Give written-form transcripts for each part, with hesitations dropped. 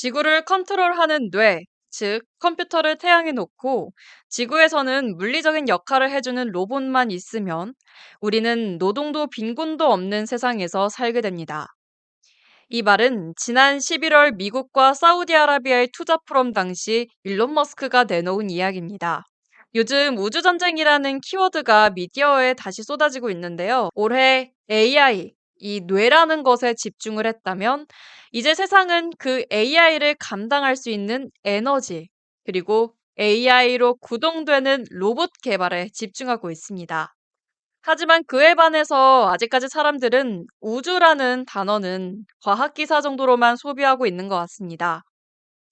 지구를 컨트롤하는 뇌, 즉 컴퓨터를 태양에 놓고 지구에서는 물리적인 역할을 해주는 로봇만 있으면 우리는 노동도 빈곤도 없는 세상에서 살게 됩니다. 이 말은 지난 11월 미국과 사우디아라비아의 투자 포럼 당시 일론 머스크가 내놓은 이야기입니다. 요즘 우주전쟁이라는 키워드가 미디어에 다시 쏟아지고 있는데요. 올해 AI, 이 뇌라는 것에 집중을 했다면 이제 세상은 그 AI를 감당할 수 있는 에너지, 그리고 AI로 구동되는 로봇 개발에 집중하고 있습니다. 하지만 그에 반해서 아직까지 사람들은 우주라는 단어는 과학기사 정도로만 소비하고 있는 것 같습니다.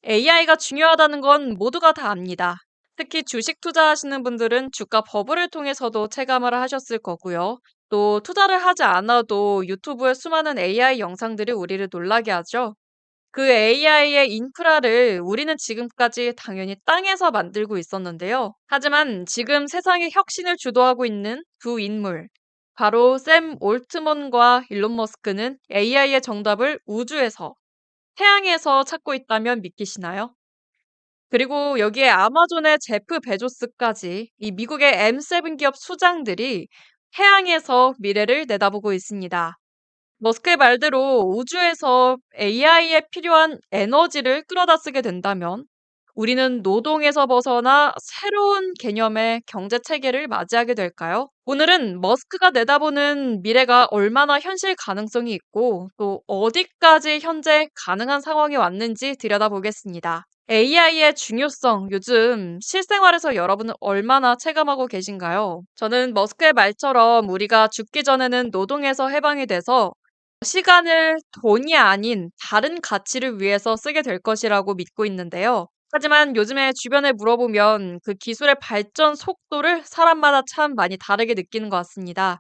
AI가 중요하다는 건 모두가 다 압니다. 특히 주식 투자하시는 분들은 주가 버블을 통해서도 체감을 하셨을 거고요. 또 투자를 하지 않아도 유튜브에 수많은 AI 영상들이 우리를 놀라게 하죠. 그 AI의 인프라를 우리는 지금까지 당연히 땅에서 만들고 있었는데요. 하지만 지금 세상의 혁신을 주도하고 있는 두 인물, 바로 샘 올트먼과 일론 머스크는 AI의 정답을 우주에서, 태양에서 찾고 있다면 믿기시나요? 그리고 여기에 아마존의 제프 베조스까지 이 미국의 M7 기업 수장들이 태양에서 미래를 내다보고 있습니다. 머스크의 말대로 우주에서 AI에 필요한 에너지를 끌어다 쓰게 된다면 우리는 노동에서 벗어나 새로운 개념의 경제 체계를 맞이하게 될까요? 오늘은 머스크가 내다보는 미래가 얼마나 현실 가능성이 있고 또 어디까지 현재 가능한 상황이 왔는지 들여다보겠습니다. AI의 중요성, 요즘 실생활에서 여러분은 얼마나 체감하고 계신가요? 저는 머스크의 말처럼 우리가 죽기 전에는 노동에서 해방이 돼서 시간을 돈이 아닌 다른 가치를 위해서 쓰게 될 것이라고 믿고 있는데요. 하지만 요즘에 주변에 물어보면 그 기술의 발전 속도를 사람마다 참 많이 다르게 느끼는 것 같습니다.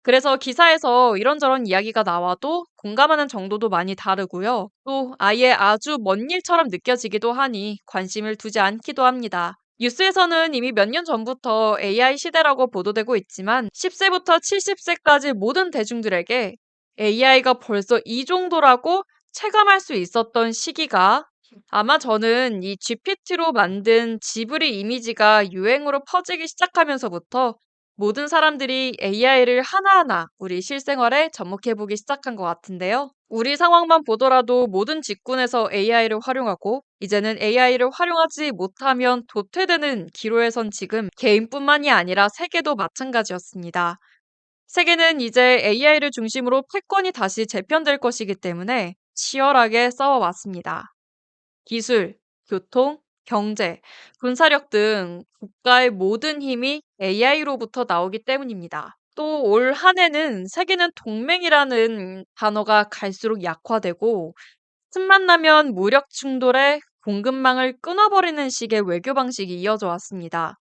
그래서 기사에서 이런저런 이야기가 나와도 공감하는 정도도 많이 다르고요. 또 아예 아주 먼 일처럼 느껴지기도 하니 관심을 두지 않기도 합니다. 뉴스에서는 이미 몇 년 전부터 AI 시대라고 보도되고 있지만 10세부터 70세까지 모든 대중들에게 AI가 벌써 이 정도라고 체감할 수 있었던 시기가 아마 저는 이 GPT로 만든 지브리 이미지가 유행으로 퍼지기 시작하면서부터 모든 사람들이 AI를 하나하나 우리 실생활에 접목해보기 시작한 것 같은데요. 우리 상황만 보더라도 모든 직군에서 AI를 활용하고 이제는 AI를 활용하지 못하면 도태되는 기로에 선 지금 개인뿐만이 아니라 세계도 마찬가지였습니다. 세계는 이제 AI를 중심으로 패권이 다시 재편될 것이기 때문에 치열하게 싸워왔습니다. 기술, 교통, 경제, 군사력 등 국가의 모든 힘이 AI로부터 나오기 때문입니다. 또 올 한 해는 세계는 동맹이라는 단어가 갈수록 약화되고 틈만 나면 무력 충돌에 공급망을 끊어버리는 식의 외교 방식이 이어져 왔습니다.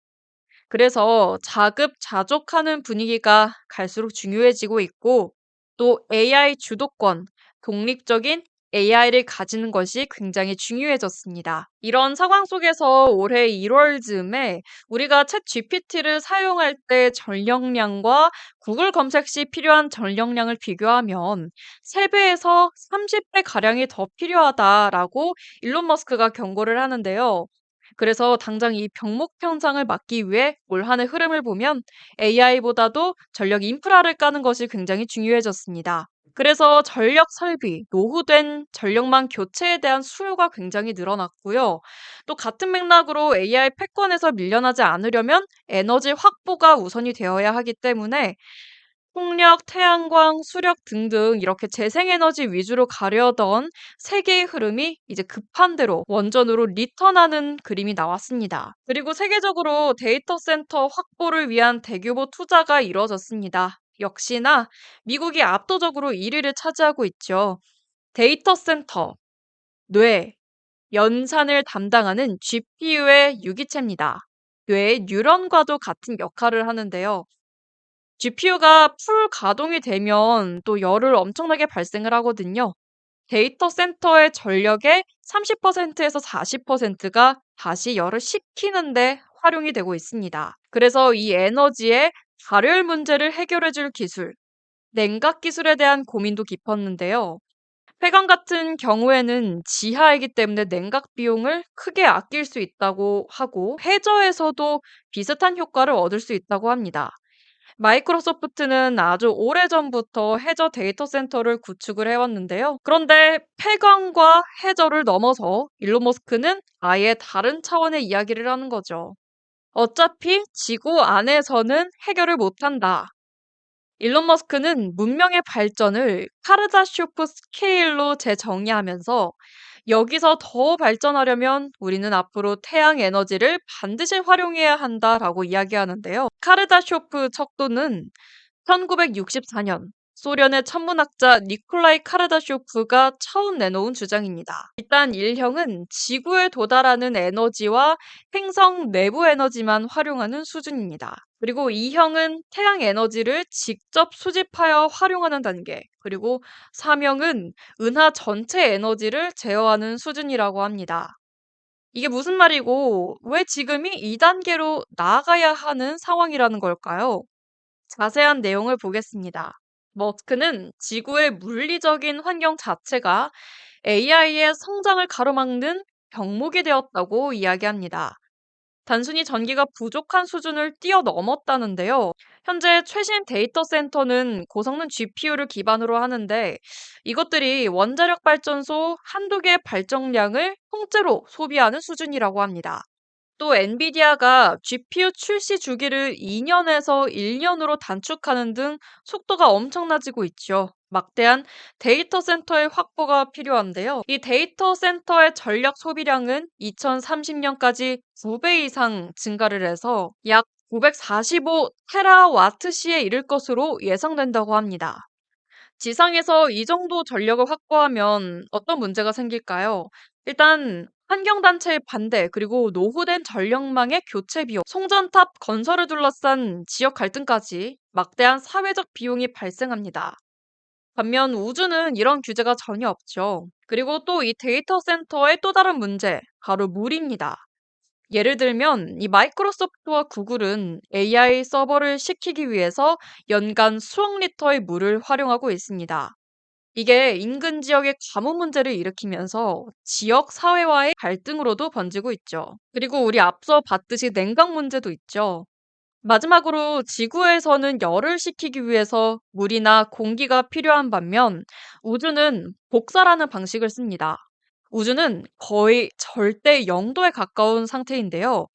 그래서 자급자족하는 분위기가 갈수록 중요해지고 있고 또 AI 주도권, 독립적인 AI를 가지는 것이 굉장히 중요해졌습니다. 이런 상황 속에서 올해 1월 즈음에 우리가 챗 GPT를 사용할 때 전력량과 구글 검색 시 필요한 전력량을 비교하면 3배에서 30배 가량이 더 필요하다라고 일론 머스크가 경고를 하는데요. 그래서 당장 이 병목 현상을 막기 위해 올 한해 흐름을 보면 AI보다도 전력 인프라를 까는 것이 굉장히 중요해졌습니다. 그래서 전력 설비, 노후된 전력망 교체에 대한 수요가 굉장히 늘어났고요. 또 같은 맥락으로 AI 패권에서 밀려나지 않으려면 에너지 확보가 우선이 되어야 하기 때문에 풍력, 태양광, 수력 등등 이렇게 재생에너지 위주로 가려던 세계의 흐름이 이제 급한 대로 원전으로 리턴하는 그림이 나왔습니다. 그리고 세계적으로 데이터 센터 확보를 위한 대규모 투자가 이루어졌습니다. 역시나 미국이 압도적으로 1위를 차지하고 있죠. 데이터 센터, 뇌, 연산을 담당하는 GPU의 유기체입니다. 뇌의 뉴런과도 같은 역할을 하는데요. GPU가 풀 가동이 되면 또 열을 엄청나게 발생을 하거든요. 데이터 센터의 전력의 30%에서 40%가 다시 열을 식히는데 활용이 되고 있습니다. 그래서 이 에너지의 발열 문제를 해결해 줄 기술, 냉각 기술에 대한 고민도 깊었는데요. 폐광 같은 경우에는 지하이기 때문에 냉각 비용을 크게 아낄 수 있다고 하고 해저에서도 비슷한 효과를 얻을 수 있다고 합니다. 마이크로소프트는 아주 오래전부터 해저 데이터 센터를 구축을 해왔는데요. 그런데 폐광과 해저를 넘어서 일론 머스크는 아예 다른 차원의 이야기를 하는 거죠. 어차피 지구 안에서는 해결을 못한다. 일론 머스크는 문명의 발전을 카르다쇼프 스케일로 재정의하면서 여기서 더 발전하려면 우리는 앞으로 태양 에너지를 반드시 활용해야 한다라고 이야기하는데요. 카르다쇼프 척도는 1964년 소련의 천문학자 니콜라이 카르다쇼프가 처음 내놓은 주장입니다. 일단 1형은 지구에 도달하는 에너지와 행성 내부 에너지만 활용하는 수준입니다. 그리고 2형은 태양 에너지를 직접 수집하여 활용하는 단계, 그리고 3형은 은하 전체 에너지를 제어하는 수준이라고 합니다. 이게 무슨 말이고, 왜 지금이 2단계로 나아가야 하는 상황이라는 걸까요? 자세한 내용을 보겠습니다. 머스크는 지구의 물리적인 환경 자체가 AI의 성장을 가로막는 병목이 되었다고 이야기합니다. 단순히 전기가 부족한 수준을 뛰어넘었다는데요. 현재 최신 데이터 센터는 고성능 GPU를 기반으로 하는데 이것들이 원자력 발전소 한두 개의 발전량을 통째로 소비하는 수준이라고 합니다. 또 엔비디아가 GPU 출시 주기를 2년에서 1년으로 단축하는 등 속도가 엄청나지고 있죠. 막대한 데이터 센터의 확보가 필요한데요. 이 데이터 센터의 전력 소비량은 2030년까지 2배 이상 증가를 해서 약 945 테라와트시에 이를 것으로 예상된다고 합니다. 지상에서 이 정도 전력을 확보하면 어떤 문제가 생길까요? 일단 환경단체의 반대, 그리고 노후된 전력망의 교체 비용, 송전탑 건설을 둘러싼 지역 갈등까지 막대한 사회적 비용이 발생합니다. 반면 우주는 이런 규제가 전혀 없죠. 그리고 또 이 데이터 센터의 또 다른 문제, 바로 물입니다. 예를 들면 이 마이크로소프트와 구글은 AI 서버를 시키기 위해서 연간 수억 리터의 물을 활용하고 있습니다. 이게 인근 지역의 가뭄 문제를 일으키면서 지역 사회와의 갈등으로도 번지고 있죠. 그리고 우리 앞서 봤듯이 냉각 문제도 있죠. 마지막으로 지구에서는 열을 식히기 위해서 물이나 공기가 필요한 반면 우주는 복사라는 방식을 씁니다. 우주는 거의 절대 영도에 가까운 상태인데요.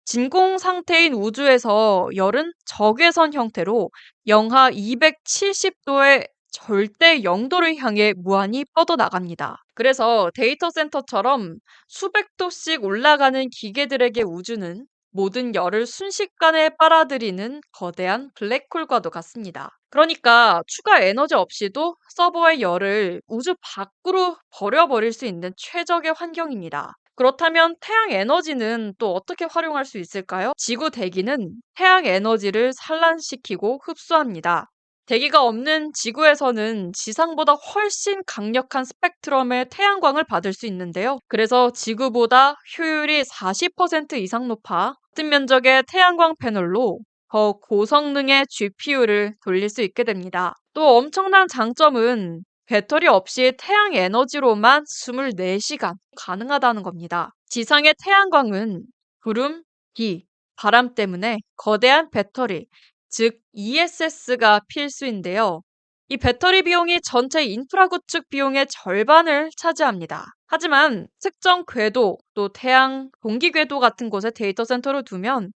진공 상태인 우주에서 열은 적외선 형태로 영하 270도의 절대 영도를 향해 무한히 뻗어나갑니다. 그래서 데이터 센터처럼 수백 도씩 올라가는 기계들에게 우주는 모든 열을 순식간에 빨아들이는 거대한 블랙홀과도 같습니다. 그러니까 추가 에너지 없이도 서버의 열을 우주 밖으로 버려버릴 수 있는 최적의 환경입니다. 그렇다면 태양 에너지는 또 어떻게 활용할 수 있을까요? 지구 대기는 태양 에너지를 산란시키고 흡수합니다. 대기가 없는 지구에서는 지상보다 훨씬 강력한 스펙트럼의 태양광을 받을 수 있는데요. 그래서 지구보다 효율이 40% 이상 높아 같은 면적의 태양광 패널로 더 고성능의 GPU를 돌릴 수 있게 됩니다. 또 엄청난 장점은 배터리 없이 태양 에너지로만 24시간 가능하다는 겁니다. 지상의 태양광은 구름, 비, 바람 때문에 거대한 배터리, 즉 ESS가 필수인데요. 이 배터리 비용이 전체 인프라 구축 비용의 절반을 차지합니다. 하지만 특정 궤도, 또 태양 동기 궤도 같은 곳에 데이터 센터를 두면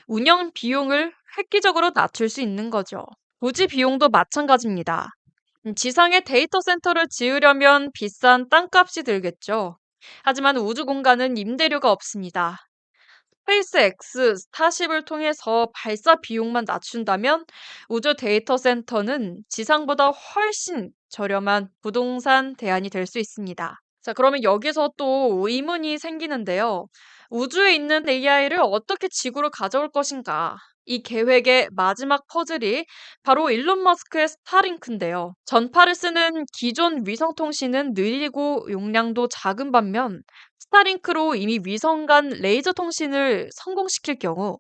운영 비용을 획기적으로 낮출 수 있는 거죠. 부지 비용도 마찬가지입니다. 지상에 데이터 센터를 지으려면 비싼 땅값이 들겠죠. 하지만 우주 공간은 임대료가 없습니다. 스페이스X, 스타쉽을 통해서 발사 비용만 낮춘다면 우주 데이터 센터는 지상보다 훨씬 저렴한 부동산 대안이 될 수 있습니다. 자, 그러면 여기서 또 의문이 생기는데요. 우주에 있는 AI를 어떻게 지구로 가져올 것인가? 이 계획의 마지막 퍼즐이 바로 일론 머스크의 스타링크인데요. 전파를 쓰는 기존 위성 통신은 느리고 용량도 작은 반면 스타링크로 이미 위성 간 레이저 통신을 성공시킬 경우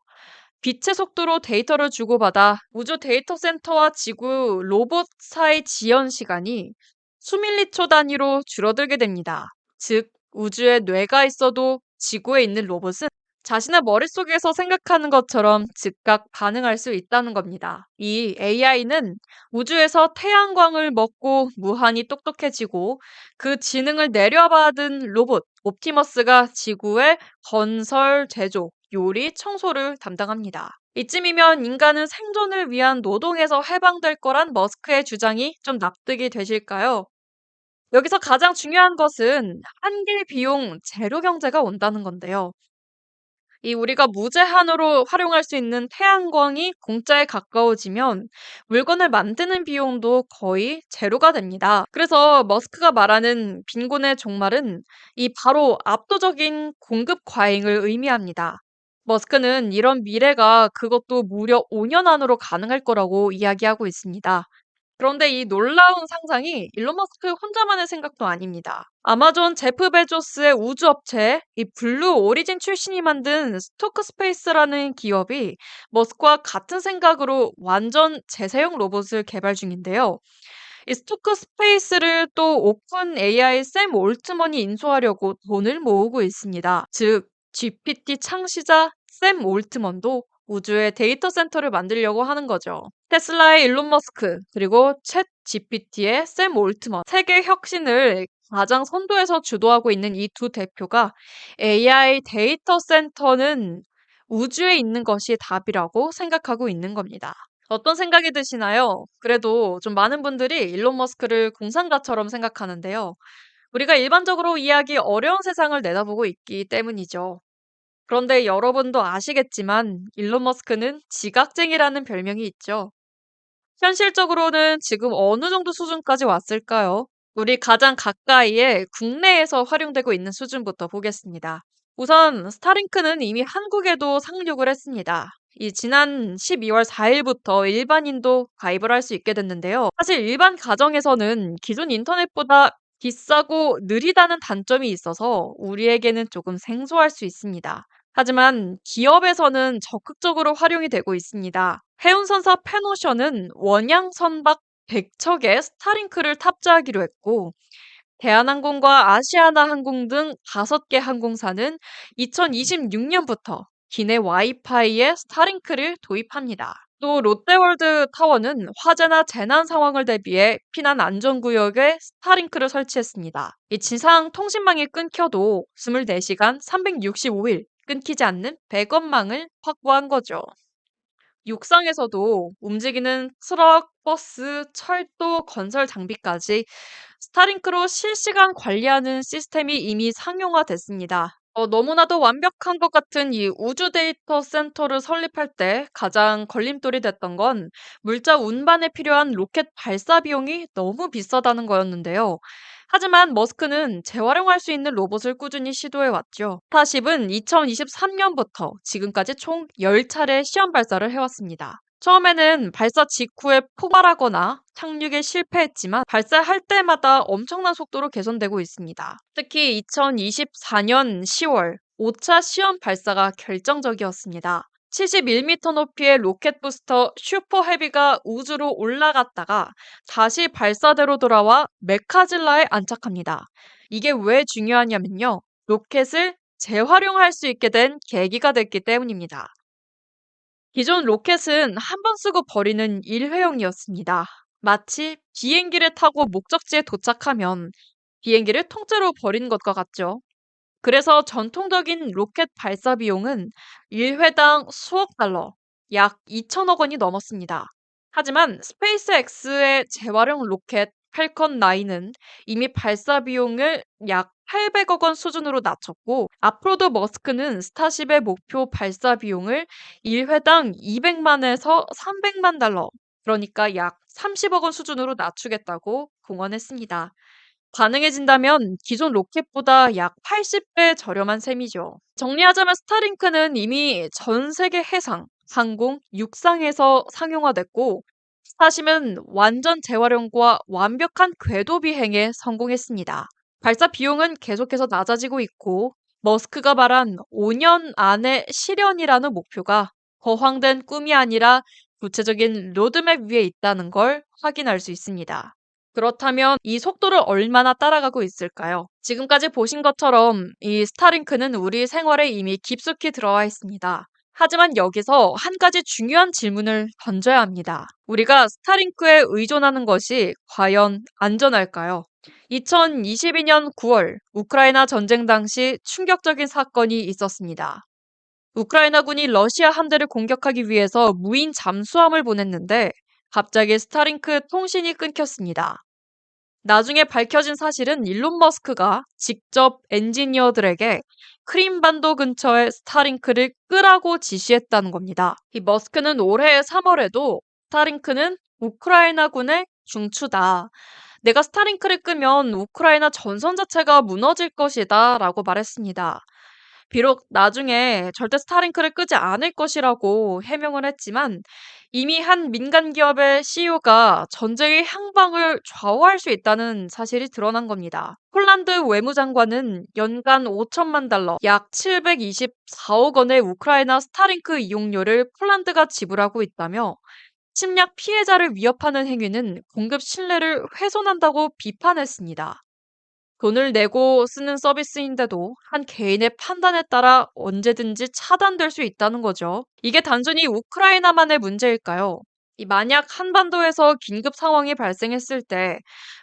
빛의 속도로 데이터를 주고받아 우주 데이터 센터와 지구 로봇 사이 지연 시간이 수밀리초 단위로 줄어들게 됩니다. 즉, 우주에 뇌가 있어도 지구에 있는 로봇은 자신의 머릿속에서 생각하는 것처럼 즉각 반응할 수 있다는 겁니다. 이 AI는 우주에서 태양광을 먹고 무한히 똑똑해지고 그 지능을 내려받은 로봇 옵티머스가 지구의 건설, 제조, 요리, 청소를 담당합니다. 이쯤이면 인간은 생존을 위한 노동에서 해방될 거란 머스크의 주장이 좀 납득이 되실까요? 여기서 가장 중요한 것은 한계 비용 재료 경제가 온다는 건데요. 이 우리가 무제한으로 활용할 수 있는 태양광이 공짜에 가까워지면 물건을 만드는 비용도 거의 제로가 됩니다. 그래서 머스크가 말하는 빈곤의 종말은 이 바로 압도적인 공급 과잉을 의미합니다. 머스크는 이런 미래가 그것도 무려 5년 안으로 가능할 거라고 이야기하고 있습니다. 그런데 이 놀라운 상상이 일론 머스크 혼자만의 생각도 아닙니다. 아마존 제프 베조스의 우주업체 이 블루 오리진 출신이 만든 스토크 스페이스라는 기업이 머스크와 같은 생각으로 완전 재사용 로봇을 개발 중인데요. 이 스토크 스페이스를 또 오픈 AI 샘 올트먼이 인수하려고 돈을 모으고 있습니다. 즉, GPT 창시자 샘 올트먼도 우주에 데이터 센터를 만들려고 하는 거죠. 테슬라의 일론 머스크, 그리고 챗 GPT의 샘 올트먼, 세계 혁신을 가장 선두에서 주도하고 있는 이 두 대표가 AI 데이터 센터는 우주에 있는 것이 답이라고 생각하고 있는 겁니다. 어떤 생각이 드시나요? 그래도 좀 많은 분들이 일론 머스크를 공상가처럼 생각하는데요. 우리가 일반적으로 이해하기 어려운 세상을 내다보고 있기 때문이죠. 그런데 여러분도 아시겠지만 일론 머스크는 지각쟁이라는 별명이 있죠. 현실적으로는 지금 어느 정도 수준까지 왔을까요? 우리 가장 가까이에 국내에서 활용되고 있는 수준부터 보겠습니다. 우선 스타링크는 이미 한국에도 상륙을 했습니다. 이 지난 12월 4일부터 일반인도 가입을 할 수 있게 됐는데요. 사실 일반 가정에서는 기존 인터넷보다 비싸고 느리다는 단점이 있어서 우리에게는 조금 생소할 수 있습니다. 하지만 기업에서는 적극적으로 활용이 되고 있습니다. 해운선사 페노션은 원양 선박 100척에 스타링크를 탑재하기로 했고, 대한항공과 아시아나항공 등 5개 항공사는 2026년부터 기내 와이파이에 스타링크를 도입합니다. 또 롯데월드 타워는 화재나 재난 상황을 대비해 피난 안전구역에 스타링크를 설치했습니다. 이 지상 통신망이 끊겨도 24시간 365일 끊기지 않는 백업망을 확보한 거죠. 육상에서도 움직이는 트럭, 버스, 철도, 건설 장비까지 스타링크로 실시간 관리하는 시스템이 이미 상용화됐습니다. 너무나도 완벽한 것 같은 이 우주 데이터 센터를 설립할 때 가장 걸림돌이 됐던 건 물자 운반에 필요한 로켓 발사 비용이 너무 비싸다는 거였는데요. 하지만 머스크는 재활용할 수 있는 로봇을 꾸준히 시도해 왔죠. 스타쉽은 2023년부터 지금까지 총 10차례 시험 발사를 해왔습니다. 처음에는 발사 직후에 폭발하거나 착륙에 실패했지만 발사할 때마다 엄청난 속도로 개선되고 있습니다. 특히 2024년 10월 5차 시험 발사가 결정적이었습니다. 71m 높이의 로켓 부스터 슈퍼 헤비가 우주로 올라갔다가 다시 발사대로 돌아와 메카질라에 안착합니다. 이게 왜 중요하냐면요. 로켓을 재활용할 수 있게 된 계기가 됐기 때문입니다. 기존 로켓은 한 번 쓰고 버리는 일회용이었습니다. 마치 비행기를 타고 목적지에 도착하면 비행기를 통째로 버리는 것과 같죠. 그래서 전통적인 로켓 발사 비용은 1회당 수억 달러, 약 2천억 원이 넘었습니다. 하지만 스페이스X의 재활용 로켓 팔컨 9은 이미 발사 비용을 약 800억 원 수준으로 낮췄고, 앞으로도 머스크는 스타쉽의 목표 발사 비용을 1회당 200만에서 300만 달러, 그러니까 약 30억 원 수준으로 낮추겠다고 공언했습니다. 가능해진다면 기존 로켓보다 약 80배 저렴한 셈이죠. 정리하자면 스타링크는 이미 전 세계 해상, 항공, 육상에서 상용화됐고, 스타쉽은 완전 재활용과 완벽한 궤도 비행에 성공했습니다. 발사 비용은 계속해서 낮아지고 있고, 머스크가 말한 5년 안에 실현이라는 목표가 거황된 꿈이 아니라 구체적인 로드맵 위에 있다는 걸 확인할 수 있습니다. 그렇다면 이 속도를 얼마나 따라가고 있을까요? 지금까지 보신 것처럼 이 스타링크는 우리 생활에 이미 깊숙이 들어와 있습니다. 하지만 여기서 한 가지 중요한 질문을 던져야 합니다. 우리가 스타링크에 의존하는 것이 과연 안전할까요? 2022년 9월 우크라이나 전쟁 당시 충격적인 사건이 있었습니다. 우크라이나군이 러시아 함대를 공격하기 위해서 무인 잠수함을 보냈는데 갑자기 스타링크 통신이 끊겼습니다. 나중에 밝혀진 사실은 일론 머스크가 직접 엔지니어들에게 크림반도 근처에 스타링크를 끄라고 지시했다는 겁니다. 이 머스크는 올해 3월에도 스타링크는 우크라이나군의 중추다. 내가 스타링크를 끄면 우크라이나 전선 자체가 무너질 것이다 라고 말했습니다. 비록 나중에 절대 스타링크를 끄지 않을 것이라고 해명을 했지만 이미 한 민간 기업의 CEO가 전쟁의 향방을 좌우할 수 있다는 사실이 드러난 겁니다. 폴란드 외무장관은 연간 5천만 달러, 약 724억 원의 우크라이나 스타링크 이용료를 폴란드가 지불하고 있다며 침략 피해자를 위협하는 행위는 공급 신뢰를 훼손한다고 비판했습니다. 돈을 내고 쓰는 서비스인데도 한 개인의 판단에 따라 언제든지 차단될 수 있다는 거죠. 이게 단순히 우크라이나만의 문제일까요? 만약 한반도에서 긴급 상황이 발생했을 때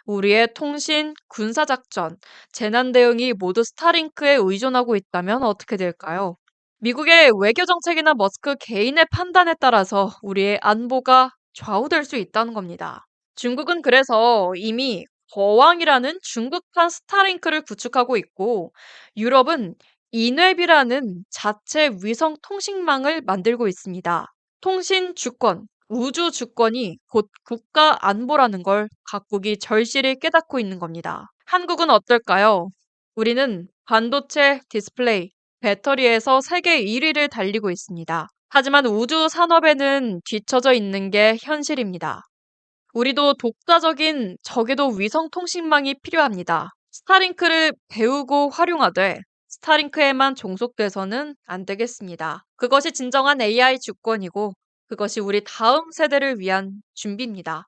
우리의 통신, 군사작전, 재난 대응이 모두 스타링크에 의존하고 있다면 어떻게 될까요? 미국의 외교 정책이나 머스크 개인의 판단에 따라서 우리의 안보가 좌우될 수 있다는 겁니다. 중국은 그래서 이미 거왕이라는 중국판 스타링크를 구축하고 있고 유럽은 인웹이라는 자체 위성 통신망을 만들고 있습니다. 통신 주권, 우주 주권이 곧 국가 안보라는 걸 각국이 절실히 깨닫고 있는 겁니다. 한국은 어떨까요? 우리는 반도체, 디스플레이, 배터리에서 세계 1위를 달리고 있습니다. 하지만 우주 산업에는 뒤처져 있는 게 현실입니다. 우리도 독자적인 저궤도 위성 통신망이 필요합니다. 스타링크를 배우고 활용하되 스타링크에만 종속돼서는 안 되겠습니다. 그것이 진정한 AI 주권이고 그것이 우리 다음 세대를 위한 준비입니다.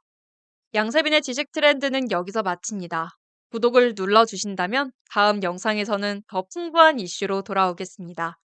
양세빈의 지식 트렌드는 여기서 마칩니다. 구독을 눌러주신다면 다음 영상에서는 더 풍부한 이슈로 돌아오겠습니다.